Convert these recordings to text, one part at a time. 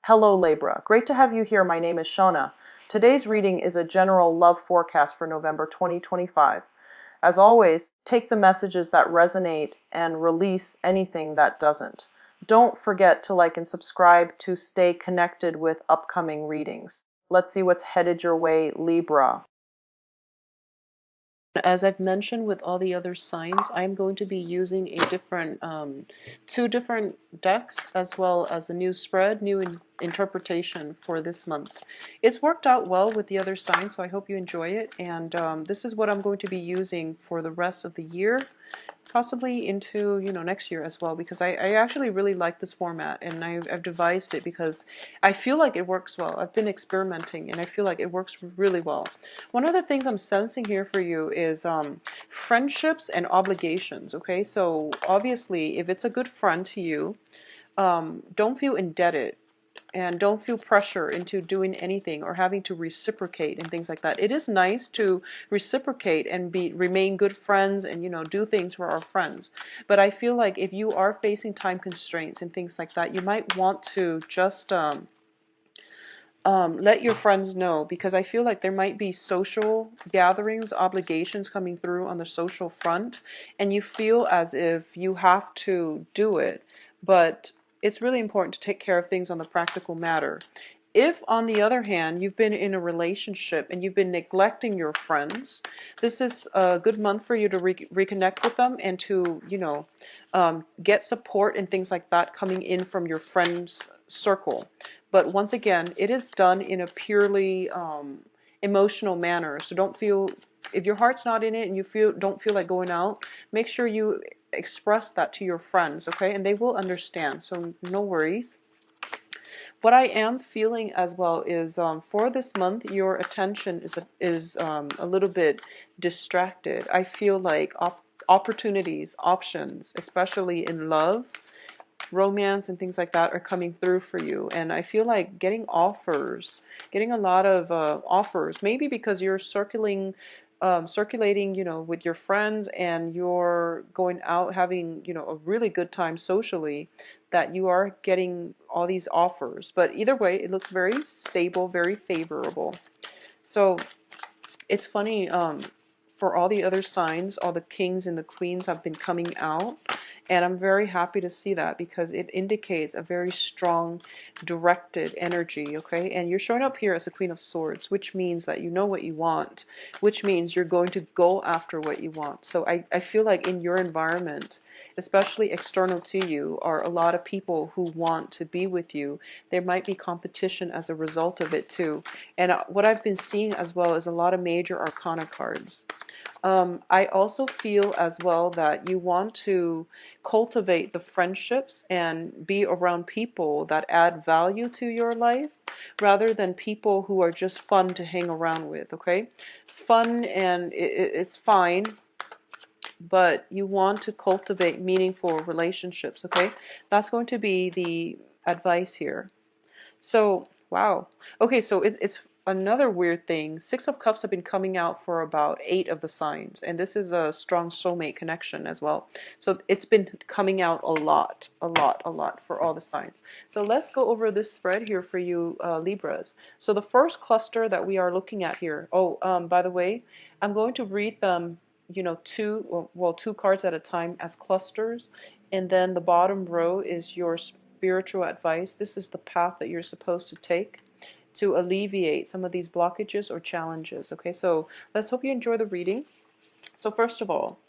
Hello Libra, great to have you here. My name is Shona. Today's reading is a general love forecast for November 2025. As always, take the messages that resonate and release anything that doesn't. Don't forget to like and subscribe to stay connected with upcoming readings. Let's see what's headed your way, Libra. As I've mentioned with all the other signs, I'm going to be using a different, two different decks, as well as a new spread, interpretation for this month. It's worked out well with the other signs, so I hope you enjoy it. And this is what I'm going to be using for the rest of the year, possibly into next year as well, because I actually really like this format, and I've devised it because I feel like it works well. I've been experimenting and I feel like it works really well. One of the things I'm sensing here for you is friendships and obligations. Okay, so obviously if it's a good friend to you, don't feel indebted and don't feel pressure into doing anything or having to reciprocate and things like that. It is nice to reciprocate and remain good friends and do things for our friends. But I feel like if you are facing time constraints and things like that, you might want to just let your friends know, because I feel like there might be social gatherings, obligations coming through on the social front, and you feel as if you have to do it, but it's really important to take care of things on the practical matter. If, on the other hand, you've been in a relationship and you've been neglecting your friends, this is a good month for you to reconnect with them and to, get support and things like that coming in from your friends' circle. But once again, it is done in a purely emotional manner. So don't feel, if your heart's not in it and you don't feel like going out, make sure you express that to your friends, okay? And they will understand, so no worries. What I am feeling as well is for this month, your attention is a little bit distracted. I feel like opportunities, options, especially in love, romance, and things like that are coming through for you. And I feel like getting offers, getting a lot of offers, maybe because you're circulating, with your friends, and you're going out having, a really good time socially, that you are getting all these offers. But either way, it looks very stable, very favorable. So it's funny, for all the other signs, all the kings and the queens have been coming out. And I'm very happy to see that, because it indicates a very strong, directed energy, okay? And you're showing up here as a Queen of Swords, which means that you know what you want, which means you're going to go after what you want. So I feel like in your environment, especially external to you, are a lot of people who want to be with you. There might be competition as a result of it too. And what I've been seeing as well is a lot of major arcana cards. I also feel as well that you want to cultivate the friendships and be around people that add value to your life, rather than people who are just fun to hang around with, okay? Fun, and it's fine, but you want to cultivate meaningful relationships, okay? That's going to be the advice here. So, wow. Okay, so it's another weird thing. Six of Cups have been coming out for about 8 of the signs, and this is a strong soulmate connection as well. So it's been coming out a lot for all the signs. So let's go over this spread here for you, Libras. So the first cluster that we are looking at here. Oh, by the way, I'm going to read them, two cards at a time as clusters, and then the bottom row is your spiritual advice. This is the path that you're supposed to take to alleviate some of these blockages or challenges. Okay, so let's hope you enjoy the reading. So first of all,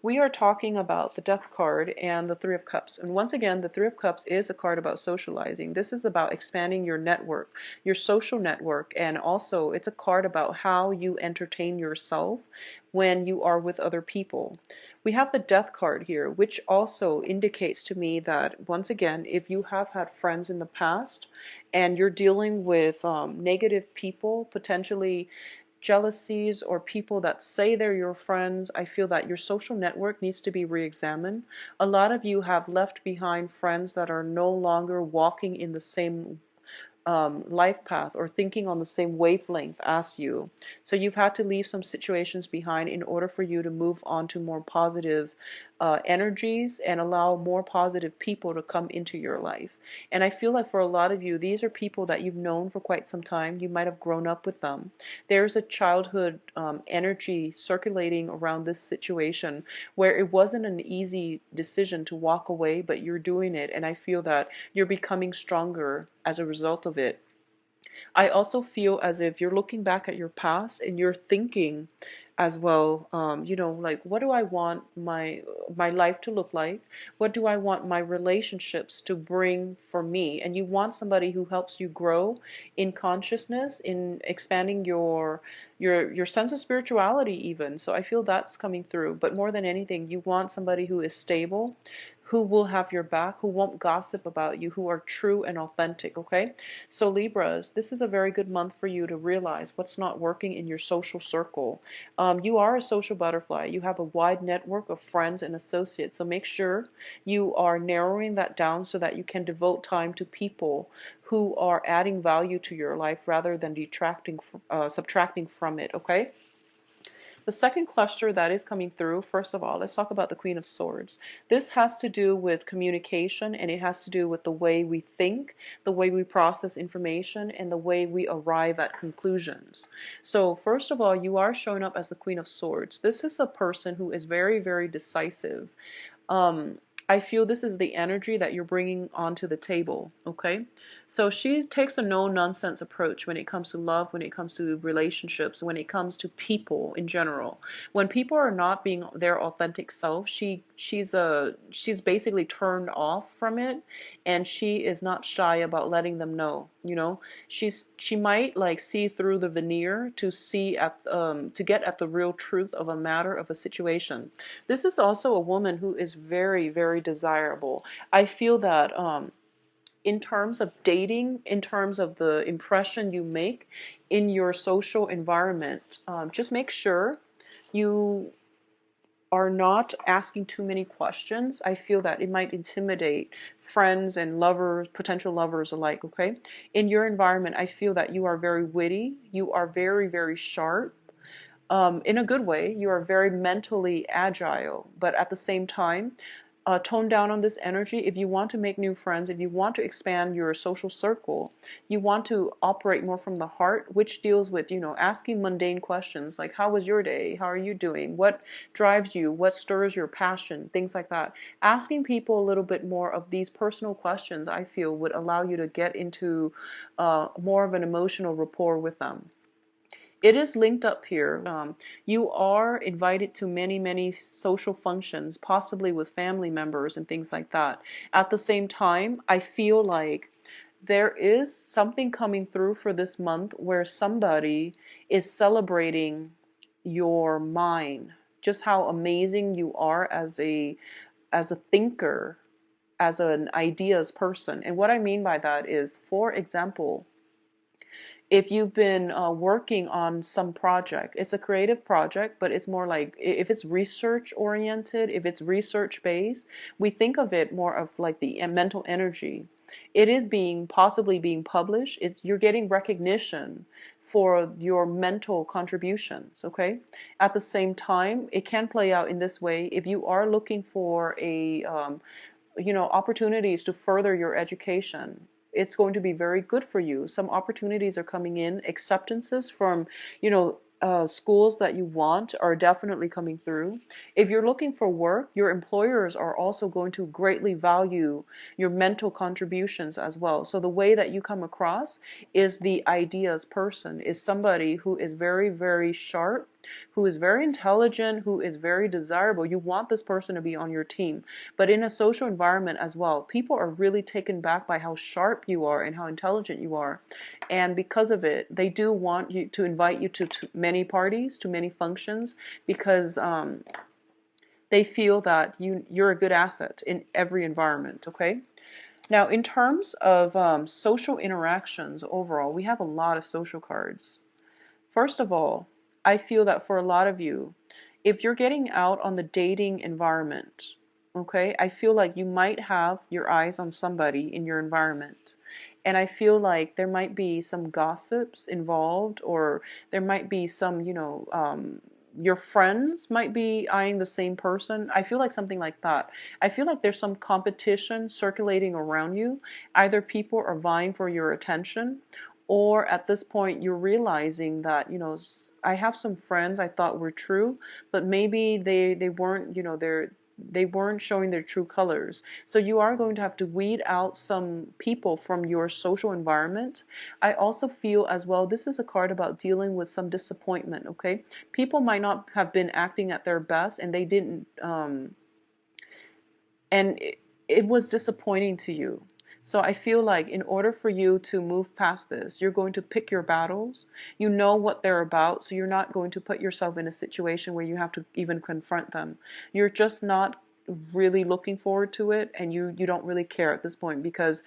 we are talking about the Death card and the Three of Cups. And once again, the Three of Cups is a card about socializing. This is about expanding your network, your social network, and also it's a card about how you entertain yourself when you are with other people. We have the Death card here, which also indicates to me that, once again, if you have had friends in the past and you're dealing with negative people, potentially jealousies, or people that say they're your friends, I feel that your social network needs to be re-examined. A lot of you have left behind friends that are no longer walking in the same life path or thinking on the same wavelength as you. So you've had to leave some situations behind in order for you to move on to more positive energies and allow more positive people to come into your life. And I feel like for a lot of you, these are people that you've known for quite some time. You might have grown up with them. There's a childhood energy circulating around this situation where it wasn't an easy decision to walk away, but you're doing it. And I feel that you're becoming stronger as a result of it. I also feel as if you're looking back at your past and you're thinking as well, like, what do I want my life to look like? What do I want my relationships to bring for me? And you want somebody who helps you grow in consciousness, in expanding your sense of spirituality even. So I feel that's coming through. But more than anything, you want somebody who is stable, who will have your back, who won't gossip about you, who are true and authentic, okay? So Libras, this is a very good month for you to realize what's not working in your social circle. You are a social butterfly. You have a wide network of friends and associates. So make sure you are narrowing that down so that you can devote time to people who are adding value to your life rather than subtracting from it, okay? The second cluster that is coming through, first of all, let's talk about the Queen of Swords. This has to do with communication, and it has to do with the way we think, the way we process information, and the way we arrive at conclusions. So first of all, you are showing up as the Queen of Swords. This is a person who is very, very decisive. Um, I feel this is the energy that you're bringing onto the table, okay? So she takes a no-nonsense approach when it comes to love, when it comes to relationships, when it comes to people in general. When people are not being their authentic self, she's basically turned off from it, and she is not shy about letting them know, she might like see through the veneer to get at the real truth of a matter, of a situation. This is also a woman who is very, very desirable. I feel that in terms of dating, in terms of the impression you make in your social environment, just make sure you are not asking too many questions. I feel that it might intimidate friends and lovers, potential lovers alike, okay? In your environment, I feel that you are very witty, you are very, very sharp. In a good way, you are very mentally agile, but at the same time, tone down on this energy. If you want to make new friends, if you want to expand your social circle, you want to operate more from the heart, which deals with, asking mundane questions like, how was your day? How are you doing? What drives you? What stirs your passion? Things like that. Asking people a little bit more of these personal questions, I feel, would allow you to get into more of an emotional rapport with them. It is linked up here. You are invited to many, many social functions, possibly with family members and things like that. At the same time, I feel like there is something coming through for this month where somebody is celebrating your mind, just how amazing you are as a thinker, as an ideas person. And what I mean by that is, for example, if you've been working on some project, it's a creative project, but it's more like, if it's research oriented, if it's research based, we think of it more of like the mental energy. It is possibly being published. You're getting recognition for your mental contributions, okay? At the same time, it can play out in this way. If you are looking for opportunities to further your education, it's going to be very good for you. Some opportunities are coming in. Acceptances from, schools that you want are definitely coming through. If you're looking for work, your employers are also going to greatly value your mental contributions as well. So the way that you come across is the ideas person, is somebody who is very, very sharp, who is very intelligent, who is very desirable. You want this person to be on your team. But in a social environment as well, people are really taken back by how sharp you are and how intelligent you are. And because of it, they do want you to invite you to many parties, to many functions, because they feel that you're a good asset in every environment, okay? Now, in terms of social interactions overall, we have a lot of social cards. First of all, I feel that for a lot of you, if you're getting out on the dating environment, okay, I feel like you might have your eyes on somebody in your environment. And I feel like there might be some gossips involved, or there might be some, your friends might be eyeing the same person. I feel like something like that. I feel like there's some competition circulating around you. Either people are vying for your attention, or at this point you're realizing that, I have some friends I thought were true, but maybe they weren't, they weren't showing their true colors. So you are going to have to weed out some people from your social environment. I also feel as well, this is a card about dealing with some disappointment, okay? People might not have been acting at their best, and they didn't, and it was disappointing to you. So I feel like in order for you to move past this, you're going to pick your battles. You know what they're about, so you're not going to put yourself in a situation where you have to even confront them. You're just not really looking forward to it, and you don't really care at this point, because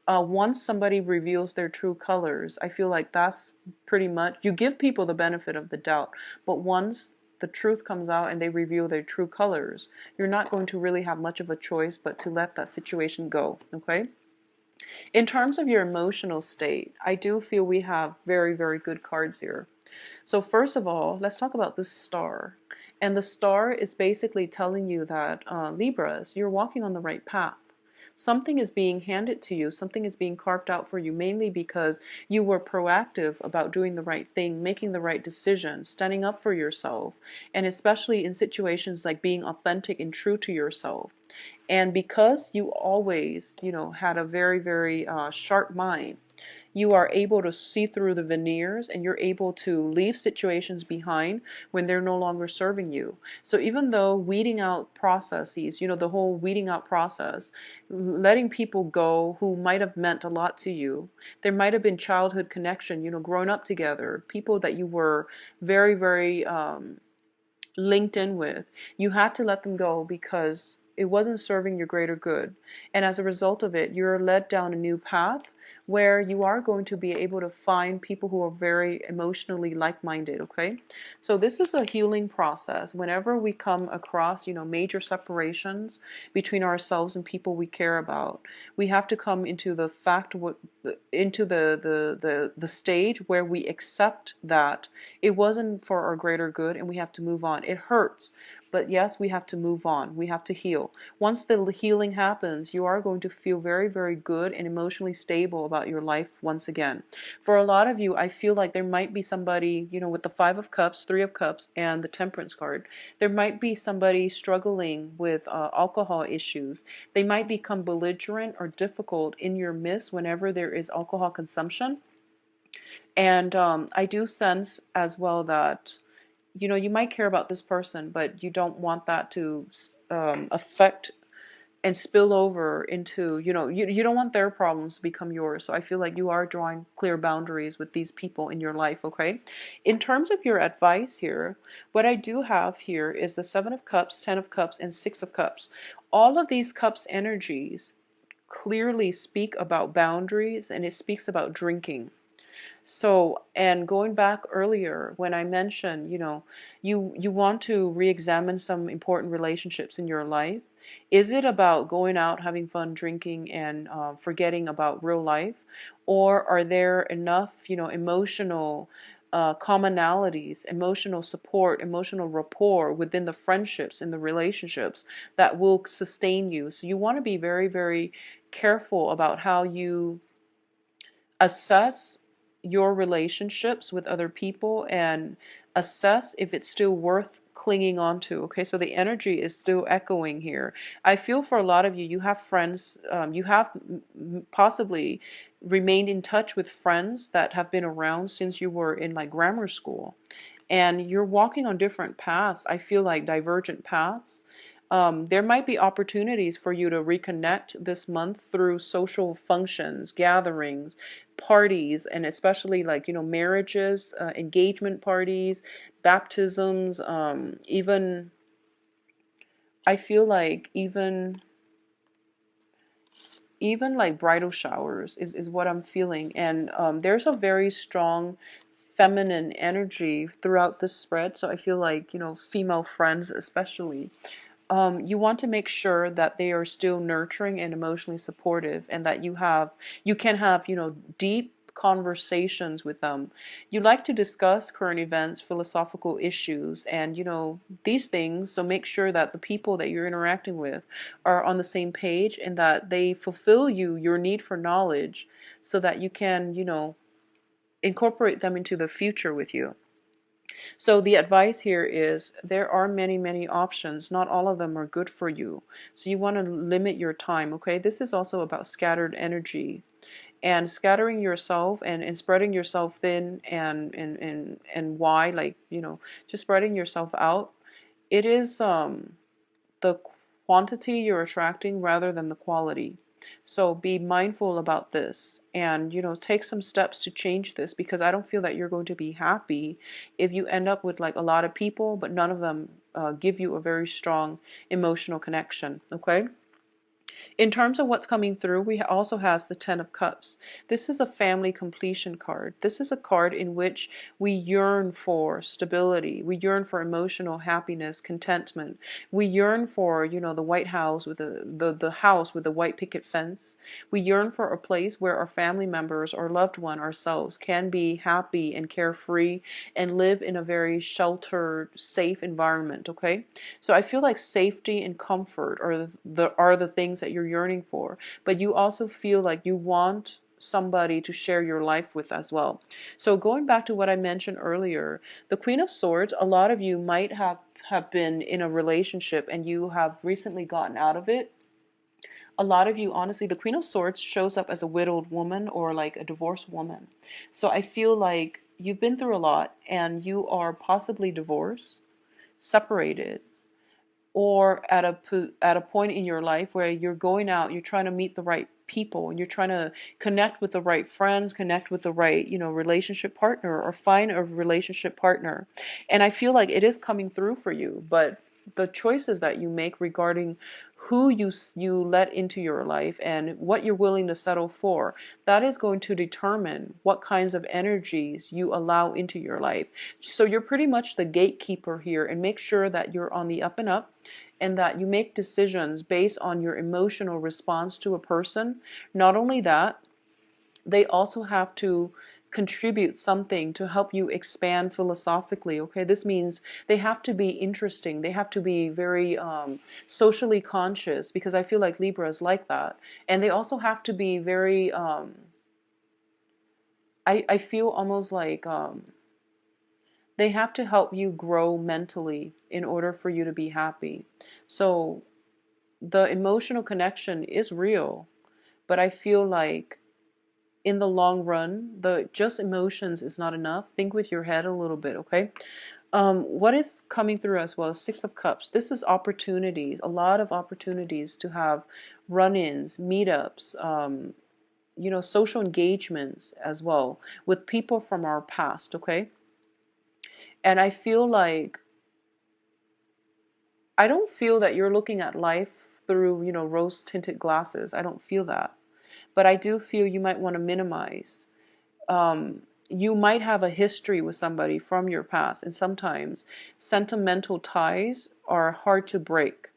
once somebody reveals their true colors, I feel like that's pretty much, you give people the benefit of the doubt, but once the truth comes out and they reveal their true colors, you're not going to really have much of a choice but to let that situation go, okay? In terms of your emotional state, I do feel we have very, very good cards here. So first of all, let's talk about the star. And the star is basically telling you that, Libras, you're walking on the right path. Something is being handed to you, something is being carved out for you, mainly because you were proactive about doing the right thing, making the right decision, standing up for yourself, and especially in situations like being authentic and true to yourself. And because you always, had a very, very sharp mind, you are able to see through the veneers, and you're able to leave situations behind when they're no longer serving you. So even though weeding out processes, the whole weeding out process, letting people go who might have meant a lot to you, there might have been childhood connection, growing up together, people that you were very, very linked in with, you had to let them go because it wasn't serving your greater good. And as a result of it, you're led down a new path where you are going to be able to find people who are very emotionally like-minded, okay? So this is a healing process. Whenever we come across, major separations between ourselves and people we care about, we have to come into the fact, into the stage where we accept that it wasn't for our greater good, and we have to move on. It hurts, but yes, we have to move on. We have to heal. Once the healing happens, you are going to feel very, very good and emotionally stable about your life once again. For a lot of you, I feel like there might be somebody, with the Five of Cups, Three of Cups, and the Temperance card, there might be somebody struggling with alcohol issues. They might become belligerent or difficult in your midst whenever there is alcohol consumption. And I do sense as well that, you might care about this person, but you don't want that to affect and spill over into, you don't want their problems to become yours. So I feel like you are drawing clear boundaries with these people in your life, okay? In terms of your advice here, what I do have here is the Seven of Cups, Ten of Cups, and Six of Cups. All of these cups energies clearly speak about boundaries, and it speaks about drinking. So, and going back earlier when I mentioned, you want to re-examine some important relationships in your life. Is it about going out, having fun, drinking, and forgetting about real life? Or are there enough, emotional commonalities, emotional support, emotional rapport within the friendships and the relationships that will sustain you? So you want to be very, very careful about how you assess your relationships with other people and assess if it's still worth clinging on to. Okay, so the energy is still echoing here. I feel for a lot of you, you have friends, you have possibly remained in touch with friends that have been around since you were in like grammar school, and you're walking on different paths. I feel like divergent paths. There might be opportunities for you to reconnect this month through social functions, gatherings, parties, and especially like, marriages, engagement parties, baptisms, even, I feel like even like bridal showers is what I'm feeling. And there's a very strong feminine energy throughout this spread. So I feel like, female friends especially you want to make sure that they are still nurturing and emotionally supportive, and that you can have, deep conversations with them. You like to discuss current events, philosophical issues, and these things. So make sure that the people that you're interacting with are on the same page, and that they fulfill your need for knowledge, so that you can, incorporate them into the future with you. So the advice here is there are many, many options. Not all of them are good for you. So you want to limit your time, okay? This is also about scattered energy, and scattering yourself and spreading yourself thin and wide, like, just spreading yourself out. It is the quantity you're attracting rather than the quality. So be mindful about this, and take some steps to change this, because I don't feel that you're going to be happy if you end up with like a lot of people, but none of them give you a very strong emotional connection. Okay. In terms of what's coming through, we also has the Ten of Cups. This is a family completion card. This is a card in which we yearn for stability. We yearn for emotional happiness, contentment. We yearn for, the White House with the house with the white picket fence. We yearn for a place where our family members or loved one, ourselves, can be happy and carefree and live in a very sheltered, safe environment, okay? So I feel like safety and comfort are the things that you're yearning for, but you also feel like you want somebody to share your life with as well. So going back to what I mentioned earlier, the Queen of Swords, a lot of you might have been in a relationship and you have recently gotten out of it. A lot of you, honestly, the Queen of Swords shows up as a widowed woman or like a divorced woman. So I feel like you've been through a lot and you are possibly divorced, separated, or at a point in your life where you're going out, you're trying to meet the right people, and you're trying to connect with the right friends, connect with the right, relationship partner, or find a relationship partner. And I feel like it is coming through for you, but the choices that you make regarding who you let into your life and what you're willing to settle for, that is going to determine what kinds of energies you allow into your life. So you're pretty much the gatekeeper here, and make sure that you're on the up and up, and that you make decisions based on your emotional response to a person. Not only that, they also have to contribute something to help you expand philosophically. Okay, this means they have to be interesting, they have to be very socially conscious, because I feel like Libra is like that. And they also have to be very I feel almost like they have to help you grow mentally in order for you to be happy. So the emotional connection is real, but I feel like in the long run, the just emotions is not enough. Think with your head a little bit, okay? What is coming through as well? Six of Cups. This is opportunities, a lot of opportunities to have run-ins, meetups, social engagements as well with people from our past, okay? And I don't feel that you're looking at life through, rose-tinted glasses. I don't feel that. But I do feel you might want to minimize. You might have a history with somebody from your past, and sometimes sentimental ties are hard to break.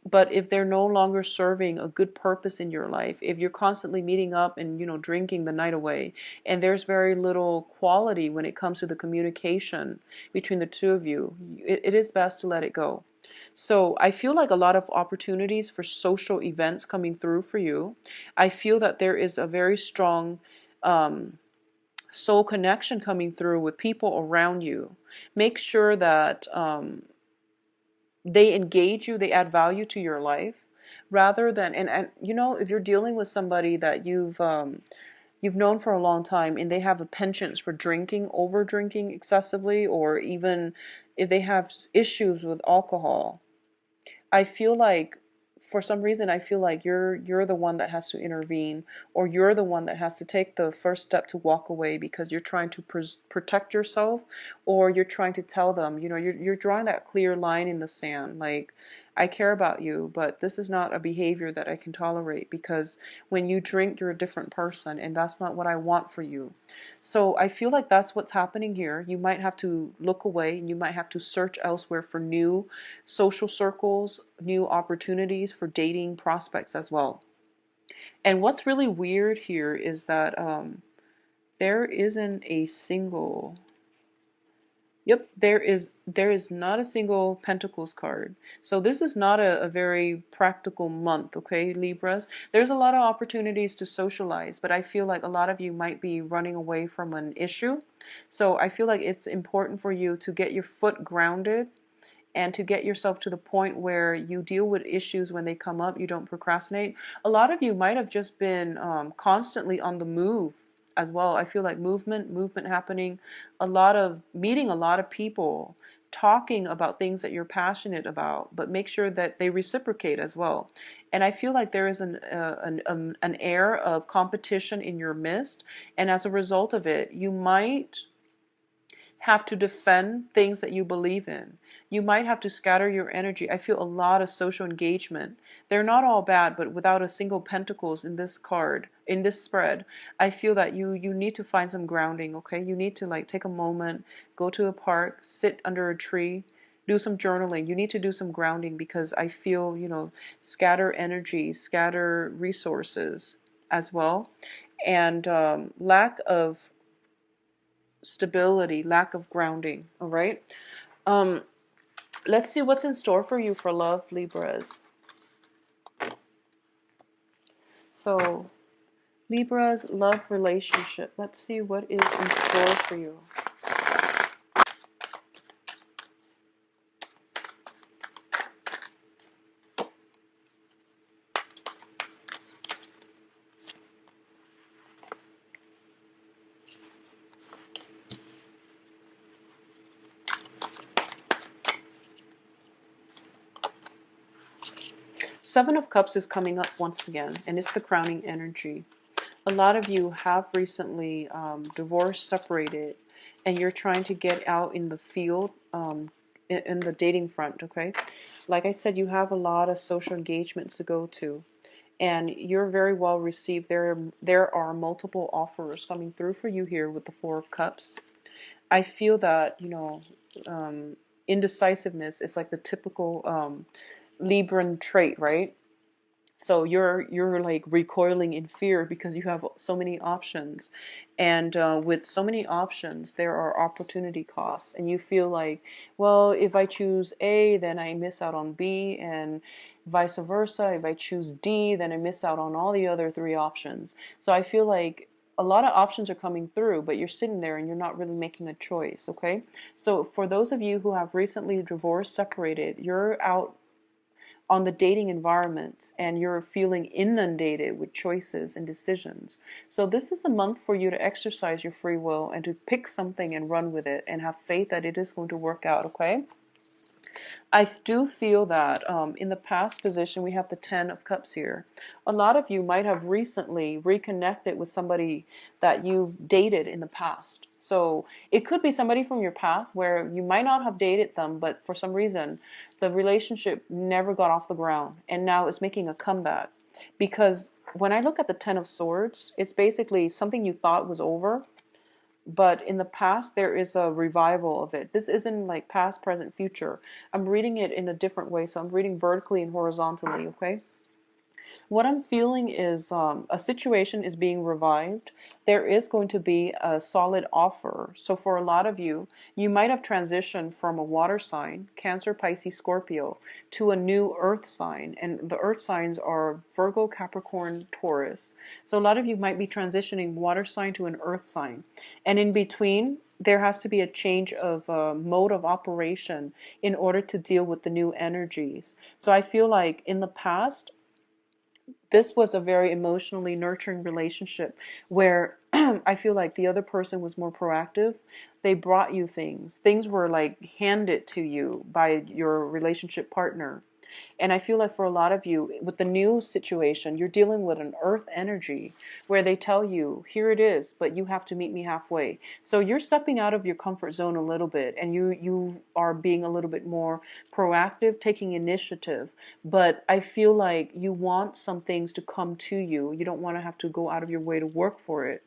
But if they're no longer serving a good purpose in your life, if you're constantly meeting up and, drinking the night away, and there's very little quality when it comes to the communication between the two of you, it is best to let it go. So I feel like a lot of opportunities for social events coming through for you. I feel that there is a very strong soul connection coming through with people around you. Make sure that they engage you, they add value to your life, rather than and if you're dealing with somebody that you've known for a long time, and they have a penchant for drinking, over drinking excessively, or even if they have issues with alcohol, I feel like for some reason I feel like you're the one that has to intervene, or you're the one that has to take the first step to walk away, because you're trying to protect yourself, or you're trying to tell them, you're drawing that clear line in the sand. Like, I care about you, but this is not a behavior that I can tolerate, because when you drink, you're a different person, and that's not what I want for you. So I feel like that's what's happening here. You might have to look away, and you might have to search elsewhere for new social circles, new opportunities for dating prospects as well. And what's really weird here is that there isn't a single. Yep, there is not a single Pentacles card. So this is not a very practical month, okay, Libras? There's a lot of opportunities to socialize, but I feel like a lot of you might be running away from an issue. So I feel like it's important for you to get your foot grounded and to get yourself to the point where you deal with issues when they come up. You don't procrastinate. A lot of you might have just been constantly on the move as well. I feel like movement happening, a lot of meeting a lot of people, talking about things that you're passionate about, but make sure that they reciprocate as well. And I feel like there is an air of competition in your midst, and as a result of it, you might have to defend things that you believe in. You might have to scatter your energy. I feel a lot of social engagement. They're not all bad, but without a single pentacles in this card, in this spread, I feel that you need to find some grounding, okay? You need to like take a moment, go to a park, sit under a tree, do some journaling. You need to do some grounding, because I feel, scatter energy, scatter resources as well. And lack of stability, lack of grounding. All right. Um, let's see what's in store for you for love, Libras. So, Libras, love relationship. Let's see what is in store for you. Seven of Cups is coming up once again, and it's the crowning energy. A lot of you have recently divorced, separated, and you're trying to get out in the field, in the dating front, okay? Like I said, you have a lot of social engagements to go to, and you're very well received. There are multiple offers coming through for you here with the Four of Cups. I feel that, indecisiveness is like the typical Libran trait, right? So you're like recoiling in fear because you have so many options, and with so many options, there are opportunity costs, and you feel like, well, if I choose A, then I miss out on B, and vice versa. If I choose D, then I miss out on all the other three options. So I feel like a lot of options are coming through, but you're sitting there and you're not really making a choice. Okay, so for those of you who have recently divorced, separated, you're out on the dating environment and you're feeling inundated with choices and decisions. So this is a month for you to exercise your free will and to pick something and run with it and have faith that it is going to work out, okay? I do feel that in the past position, we have the Ten of Cups here. A lot of you might have recently reconnected with somebody that you've dated in the past. So it could be somebody from your past where you might not have dated them, but for some reason, the relationship never got off the ground. And now it's making a comeback. Because when I look at the Ten of Swords, it's basically something you thought was over, but in the past there is a revival of it. This isn't like past, present, future. I'm reading it in a different way, so I'm reading vertically and horizontally, okay? What I'm feeling is a situation is being revived. There is going to be a solid offer. So for a lot of you, you might have transitioned from a water sign, Cancer, Pisces, Scorpio, to a new earth sign. And the earth signs are Virgo, Capricorn, Taurus. So a lot of you might be transitioning water sign to an earth sign. And in between, there has to be a change of mode of operation in order to deal with the new energies. So I feel like in the past, this was a very emotionally nurturing relationship where I feel like the other person was more proactive. They brought you things. Things were like handed to you by your relationship partner. And I feel like for a lot of you, with the new situation, you're dealing with an earth energy where they tell you, here it is, but you have to meet me halfway. So you're stepping out of your comfort zone a little bit, and you are being a little bit more proactive, taking initiative. But I feel like you want some things to come to you. You don't want to have to go out of your way to work for it.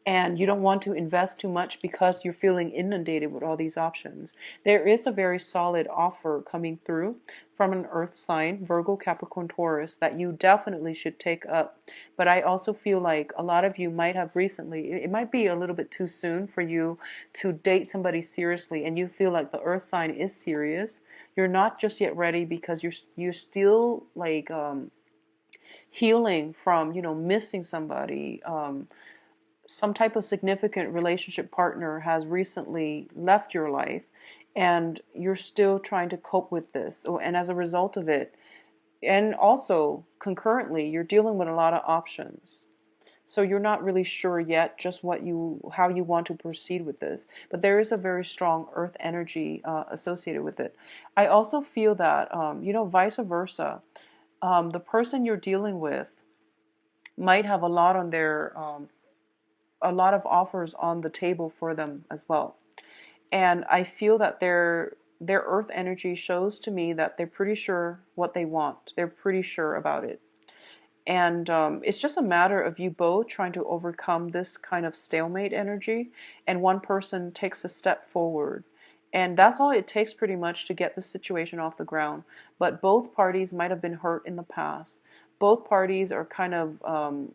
And you don't want to invest too much because you're feeling inundated with all these options. There is a very solid offer coming through from an earth sign, Virgo, Capricorn, Taurus, that you definitely should take up. But I also feel like a lot of you might have recently, it might be a little bit too soon for you to date somebody seriously, and you feel like the earth sign is serious. You're not just yet ready because you're still like healing from, missing somebody. Some type of significant relationship partner has recently left your life, and you're still trying to cope with this. And as a result of it, and also concurrently, you're dealing with a lot of options. So you're not really sure yet just how you want to proceed with this. But there is a very strong earth energy associated with it. I also feel that, vice versa, the person you're dealing with might have a lot of offers on the table for them as well. And I feel that their earth energy shows to me that they're pretty sure what they want. They're pretty sure about it. And it's just a matter of you both trying to overcome this kind of stalemate energy, and one person takes a step forward. And that's all it takes pretty much to get the situation off the ground. But both parties might have been hurt in the past. Both parties are kind of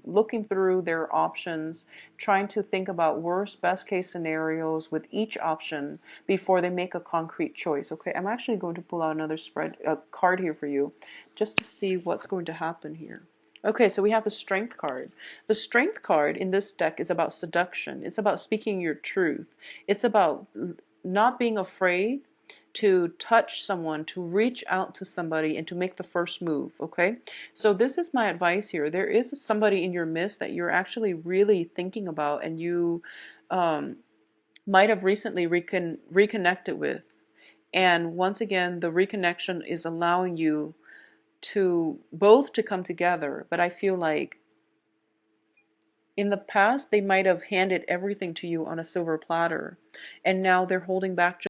looking through their options, trying to think about worst, best case scenarios with each option before they make a concrete choice. Okay, I'm actually going to pull out another card here for you, just to see what's going to happen here. Okay, so we have the Strength card. The Strength card in this deck is about seduction. It's about speaking your truth. It's about not being afraid to touch someone, to reach out to somebody, and to make the first move, okay? So this is my advice here. There is somebody in your midst that you're actually really thinking about, and you might have recently reconnected with. And once again, the reconnection is allowing you to both to come together. But I feel like in the past they might have handed everything to you on a silver platter, and now they're holding back